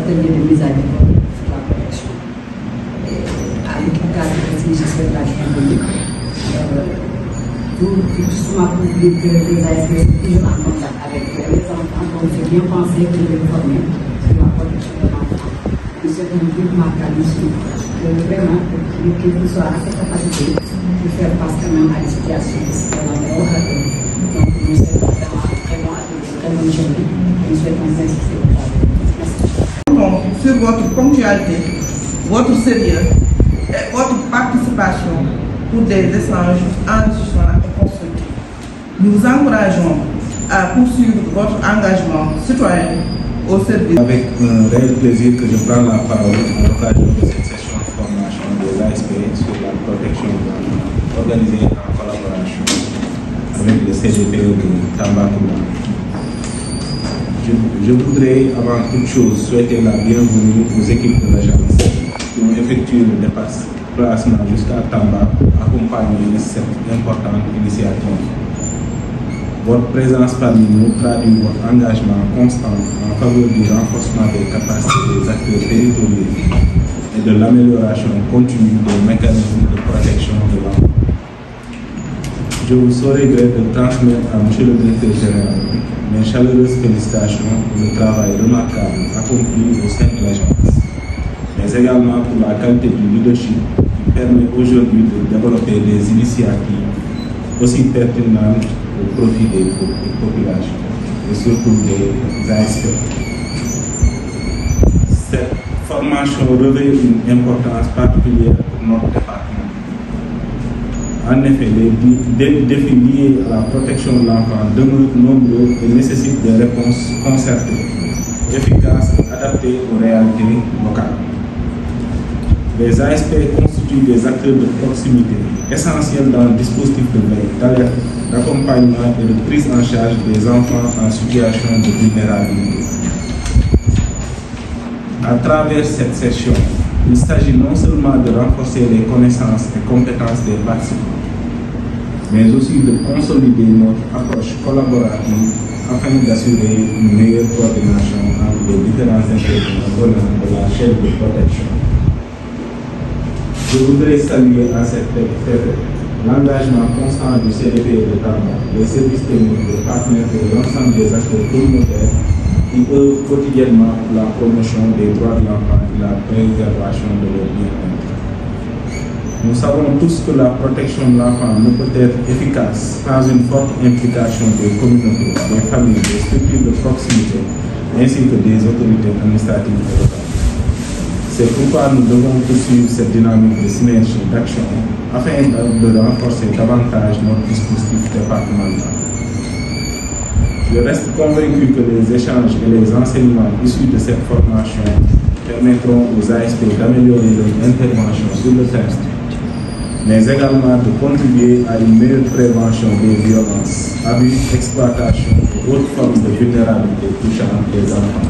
ateliers de mise à niveau sur la protection. Avec le cadre aussi, j'espère la publique. Justement pour dire que les ASP sont toujours en contact avec les enfants, donc j'ai bien pensé que les former sur la protection de l'enfant. C'est un but marquable ici. Vraiment, qu'il soit assez capacité de faire face quand même à des situations qui se présentent. Donc, nous souhaitons vraiment une très bonne journée. Nous souhaitons insister au travail. Merci. Sur votre ponctualité, votre sérieux et votre participation pour des échanges enrichissants et constructifs. Nous vous encourageons à poursuivre votre engagement citoyen au service. Avec un réel plaisir que je prends la parole à l'occasion de cette session de formation des ASP sur la protection de l'enfant organisée en collaboration avec le CDPE de Tambacounda. Je voudrais avant toute chose souhaiter la bienvenue aux équipes de l'agence qui ont effectué le déplacement jusqu'à Tamba pour accompagner cette importante initiative. Votre présence parmi nous traduit votre engagement constant en faveur du renforcement des capacités des acteurs territoriaux et de l'amélioration continue des mécanismes de protection de l'enfant. Je vous saurai gré de transmettre à M. le Directeur Général mes chaleureuses félicitations pour le travail remarquable accompli au sein de l'agence, mais également pour la qualité du leadership qui permet aujourd'hui de développer des initiatives aussi pertinentes au profit des populations et surtout des ASP. Cette formation revêt une importance particulière pour notre département. En effet, les défis liés à la protection de l'enfant demeurent nombreux et nécessitent des réponses concertées, efficaces et adaptées aux réalités locales. Les ASP constituent des acteurs de proximité essentiels dans le dispositif de veille, d'alerte, d'accompagnement et de prise en charge des enfants en situation de vulnérabilité. À travers cette session, il s'agit non seulement de renforcer les connaissances et compétences des participants, mais aussi de consolider notre approche collaborative afin d'assurer une meilleure coordination entre les différents intervenants de la chaîne de protection. Je voudrais saluer à cette effet l'engagement constant du CDP de Tamba, les services techniques, les partenaires et l'ensemble des acteurs communautaires qui œuvrent quotidiennement pour la promotion des droits de l'enfant et la préservation de leur bien-être. Nous savons tous que la protection de l'enfant ne peut être efficace sans une forte implication des communautés, des familles, des structures de proximité, ainsi que des autorités administratives et locales. C'est pourquoi nous devons poursuivre cette dynamique de synergie d'action afin de renforcer davantage notre dispositif départemental. Je reste convaincu que les échanges et les enseignements issus de cette formation permettront aux ASP d'améliorer leur intervention sur le terrain, mais également de contribuer à une meilleure prévention des violences, abus, exploitation et autres formes de vulnérabilité touchant les enfants.